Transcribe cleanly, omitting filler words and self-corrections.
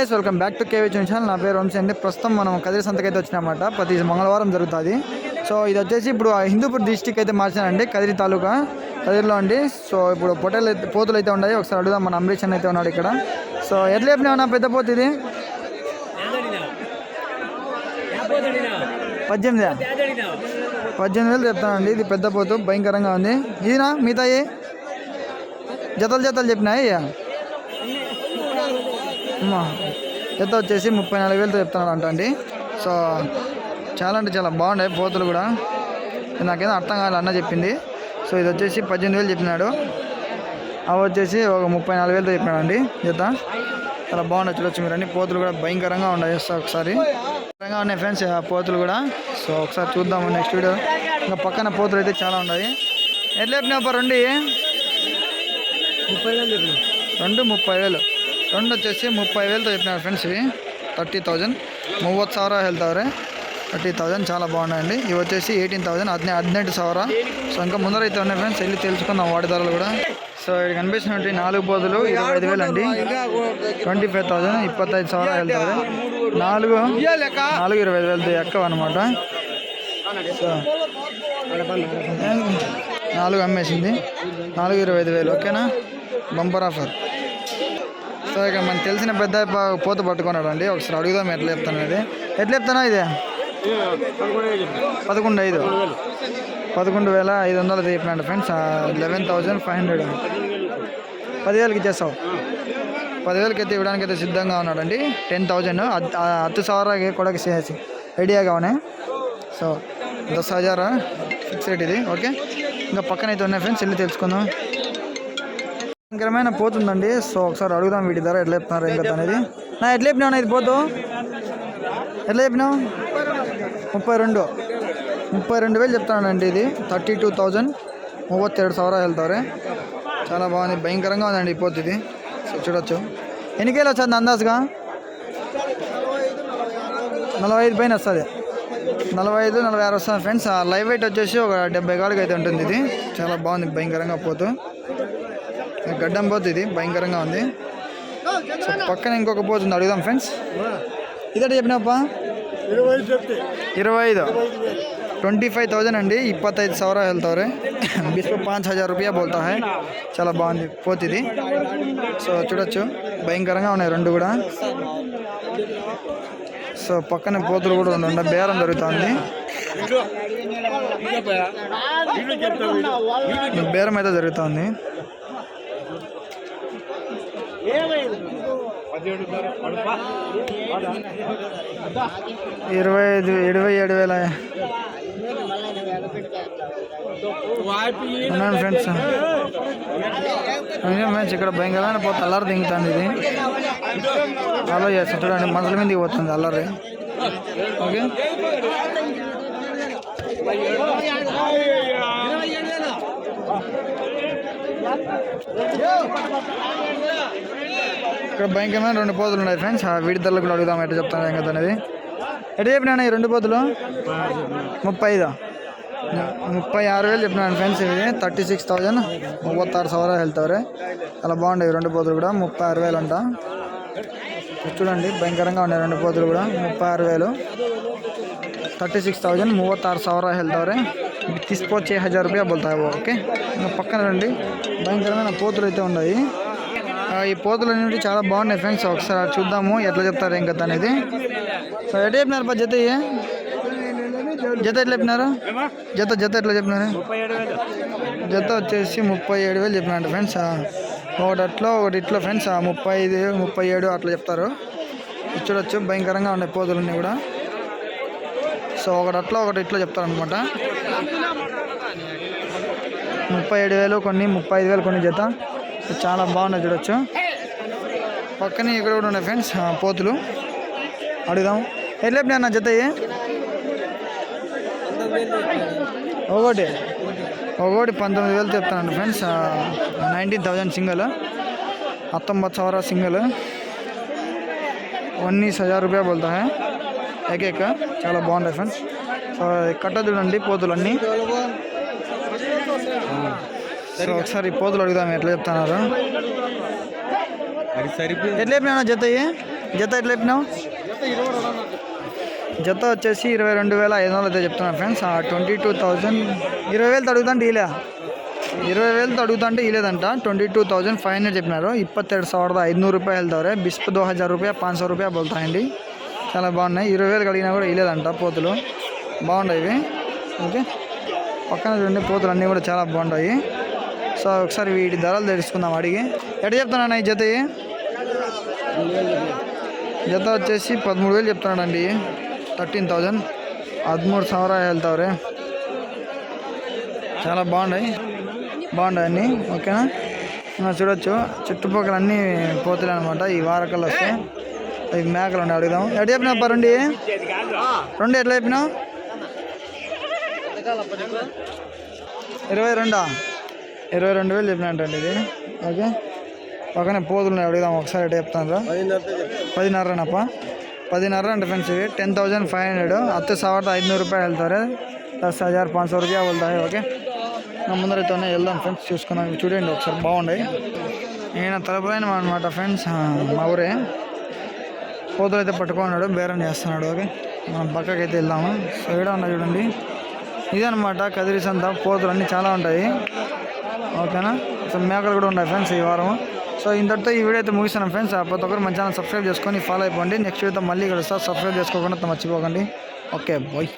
Guys welcome back to KV channel. నా పేరు వంశీ అండి. ప్రస్తుతం మనం కదిరి సంతకైతే వచ్చినామన్నమాట. ప్రతి మంగళవారం జరుగుతుంది. సో ఇది వచ్చేసి ఇప్పుడు హిందూపూర్ డిస్టిక్ అయితే మార్చానండి, కదిరి తాలూకా కదిరిలో అండి. సో ఇప్పుడు పోతులు అయితే ఉన్నాయి, ఒకసారి అడుగుదాం. మన అంబరీష్ అయితే ఉన్నాడు ఇక్కడ. సో ఎట్లా చెప్పినా పెద్ద పోతు ఇది 18,000 చెప్తానండి. ఇది పెద్ద పోతు భయంకరంగా ఉంది. ఇదినా మిగతాయి జతలు చెప్పినాయి. జత వచ్చేసి 34,000 చెప్తున్నాడు అండి. సో చాలా అంటే చాలా బాగున్నాయి పోతులు కూడా. నాకేదో అర్థం కాదు అన్న చెప్పింది. సో ఇది వచ్చేసి 18,000 చెప్పినాడు. అవి వచ్చేసి ఒక 34,000 చెప్పినాడు అండి జత. చాలా బాగున్నాయి, చూడొచ్చు మీరు అన్ని పోతులు కూడా భయంకరంగా ఉన్నాయి. ఒకసారి భయంకరంగా ఉన్నాయి ఫ్రెండ్స్ ఆ పోతులు కూడా. సో ఒకసారి చూద్దాము నెక్స్ట్ వీడియో. ఇంకా పక్కన పోతులు అయితే చాలా ఉన్నాయి. ఎట్లా చెప్పినావు రెండు 30,000 రెండు వచ్చేసి 30,000 చెప్పినారు ఫ్రెండ్స్. ఇవి 30,000 30,000 ಹೇಳ್ತಾವ್ರೆ. 30,000 చాలా బాగున్నాయండి. ఇవి వచ్చేసి 18,000 18,000. సో ఇంకా ముందర అయితే ఉన్నాయి ఫ్రెండ్స్, వెళ్ళి తెలుసుకుందాం వాటి ధరలు కూడా. సో ఇక్కడ కనిపిస్తున్నట్టు 4 పోతులు 25,000 అండి. 25,000 25,000 వెళ్తారు. 4 25,000 ఎక్కువ అనమాట. సో 4 అమ్మేసింది. 4 25,000 ఓకేనా, బంపర్ ఆఫర్. సో ఇక్కడ మనకు తెలిసిన పెద్ద పోత పట్టుకున్నాడు అండి. ఒకసారి అడుగుదాం ఎట్లా చెప్తాను. ఇది ఎట్లా చెప్తానా? ఇది 11,500 చెప్పినాడు ఫ్రెండ్స్. 11,500 10,000కి ఇచ్చేస్తావు. 10,000కి అయితే ఇవ్వడానికి అయితే సిద్ధంగా ఉన్నాడండి. 10,000 10,000 కూడా ఐడియాగా ఉన్నాయి. సో 10,000 ఫిక్స్ రేట్ ఇది. ఓకే, ఇంకా పక్కన అయితే ఉన్నాయి ఫ్రెండ్స్, వెళ్ళి తెలుసుకుందాం. భయంకరమైన పోతుందండి. సో ఒకసారి అడుగుదాం వీటి ధర ఎట్లా చెప్తున్నారు ఏం కదా అనేది. నా ఎట్లా చెప్పినావు ఇది పోతు? ఎట్లా చెప్పినావు? 32,000 చెప్తానండి. ఇది 32,000 32,000 వెళ్తారు. చాలా బాగుంది, భయంకరంగా ఉందండి ఈ పోతు ఇది. సో చూడొచ్చు. ఎన్ని కేలు వచ్చింది అందాజుగా? 45 పైన వస్తుంది. 45 46 వస్తుంది ఫ్రెండ్స్. లైవ్ వెయిట్ వచ్చేసి ఒక 70 కాడికి అయితే ఉంటుంది. ఇది చాలా బాగుంది, భయంకరంగా పోతు. గడ్డం పోతు ఇది, భయంకరంగా ఉంది. సో పక్కన ఇంకొక పోతుంది, అడుగుదాం ఫ్రెండ్స్. ఇదట చెప్పినప్పా 25 25,000 అండి. 25,000 వెళ్తారు. 5,000 రూపాయ బోల్తా హై. చాలా బాగుంది పోతు ఇది. సో చూడొచ్చు, భయంకరంగా ఉన్నాయి రెండు కూడా. సో పక్కన పోతులు కూడా రెండు బేరం జరుగుతుంది. బేరం అయితే జరుగుతుంది. 27,000 ఉన్నాను ఫ్రెండ్స్. ఫ్రెండ్స్ ఇక్కడ భయంకరమైన పోతే అల్లరి దింగుతుంది. ఇది అలా చేస్తాను చూడండి, మనుషుల మీదకి పోతుంది అల్లరి. ఓకే, ఇక్కడ భయంకరమైన 2 పోతులు ఉన్నాయి ఫ్రెండ్స్. వీటి ధరలు కూడా అడుగుదాం ఎట్లా చెప్తాను ఏం కదా అనేది. ఎట్లా చెప్పినా ఈ 2 పోతులు? 36,000 చెప్పినాను ఫ్రెండ్స్. ఇవి 36,000 36,000 వెళ్తారు. చాలా బాగుంటాయి 2 పోతులు కూడా. 36,000 అంట. చూడండి భయంకరంగా ఉన్నాయి 2 పోతులు కూడా. 36,000 36,000 36,000 వెళ్తారు. తీసుకొచ్చి 1,000 రూపాయ బోల్తాయి. ఓకే, ఇంకా పక్కన రండి, భయంకరమైన పోతులు అయితే ఉన్నాయి. ఈ పోతులు అనేవి చాలా బాగున్నాయి ఫ్రెండ్స్. ఒకసారి చూద్దాము ఎట్లా చెప్తారు ఏం కదా అనేది. సో ఎట్లా చెప్పినారు బా జత? జత ఎట్లా చెప్పినారు? జత ఎట్లా చెప్పినారు? జత వచ్చేసి 37,000 చెప్పినారు ఫ్రెండ్స్. ఒకటి అట్లా ఒకటి ఇట్లా ఫ్రెండ్స్. 35 37 అట్లా చెప్తారు. చూడొచ్చు, భయంకరంగా ఉన్నాయి పోతులన్నీ కూడా. సో ఒకటి అట్లా ఒకటి ఇట్లా చెప్తారనమాట. 37,000 కొన్ని, 35,000 కొన్ని జత. చాలా బాగున్నాయి చూడొచ్చు. పక్కనే ఇక్కడ కూడా ఉన్నాయి ఫ్రెండ్స్ పోతులు. అడుగుదాం ఎట్లా చెప్పినా జత? ఒకటి 19,000 చెప్తానండి ఫ్రెండ్స్. 19,000 single, 19,000 single. 19,000 రూపాయ బోల్తా హై ఏకేక. చాలా బాగుంటాయి ఫ్రెండ్స్. సో కట్ట చూడండి పోతులన్నీ. సో ఒకసారి పోతులు అడుగుదాం ఎట్లా చెప్తున్నారు. ఎట్లా చెప్పినా జత? జత ఎట్లా చెప్పినావు? జత వచ్చేసి 22,500 అయితే చెప్తున్నాను ఫ్రెండ్స్. 22,000 20,000 అడుగుతాంటే ఇలా 20,000 అడుగుతాంటే ఇలేదంట. 22,500 చెప్పినారు. 22,500 ರೂಪಾಯಿ ಹೇಳ್ತಾವ್ರೆ. బిస్ప్ 2,000 ರೂಪಾಯಿ 500 ರೂಪಾಯಿ బోల్తాయండి. చాలా బాగున్నాయి. 20,000 అడిగినా కూడా ఇలేదంట పోతులు. బాగున్నాయి ఇవి. ఓకే, పక్కన చూడండి పోతులు అన్నీ కూడా చాలా బాగుంటాయి. సో ఒకసారి వీటి ధరలు తెలుసుకుందాం అడిగి. ఎట్లా చెప్తున్నాను ఈ జత? జత వచ్చేసి 13,000 చెప్తున్నాడండి. 13,000 13,000 వెళ్తాವ್ರೆ. చాలా బాగున్నాయి అన్నీ. ఓకేనా, చూడొచ్చు చుట్టుపక్కల అన్నీ పోతులే అనమాట. ఈ వారకల్లో వస్తే ఇవి మేకలు ఉండి అడుగుదాం. ఎట్లా చెప్పినావు అప్ప? రెండు ఎట్లా చెప్పినావు? 22,000 చెప్పినట్టండి ఇది. ఓకే, పక్కనే పోతులు అడుగుదాం ఒకసారి. ఎట్లా చెప్తాను? 10,500 10,500 అంటే ఫ్రెండ్స్ ఇవి. 10,500 10,500 ರೂಪಾಯಿ ಹೇಳ್ತಾರೆ. 10,500 ರೂಪಾಯಿ వెళ్తాయి. ఓకే, నా ముందరైతేనే వెళ్దాం ఫ్రెండ్స్. చూసుకున్నాం చూడండి ఒకసారి, బాగున్నాయి. ఈయన తలపులైన అనమాట ఫ్రెండ్స్, మా ఊరే. పోతులు అయితే పట్టుకున్నాడు, బేరం చేస్తున్నాడు. ఓకే, మనం పక్కకైతే వెళ్దాము. సో ఇక్కడ ఉన్నా చూడండి, ఇదనమాట కదిరి సంత. పోతులు అన్నీ చాలా ఉంటాయి. ఓకేనా, సో మేకలు కూడా ఉన్నాయి ఫ్రెండ్స్ ఈ వారం. సో ఇంతటితో ఈ వీడియో అయితే ముగిస్తున్నాం ఫ్రెండ్స్. ప్రతి ఒక్కరు మన ఛానల్ సబ్స్క్రైబ్ చేసుకొని ఫాలో అయిపోండి. నెక్స్ట్ వీడియోతో మళ్ళీ కలుస్తా. సబ్స్క్రైబ్ చేసుకోకుండా మర్చిపోకండి. Okay bye.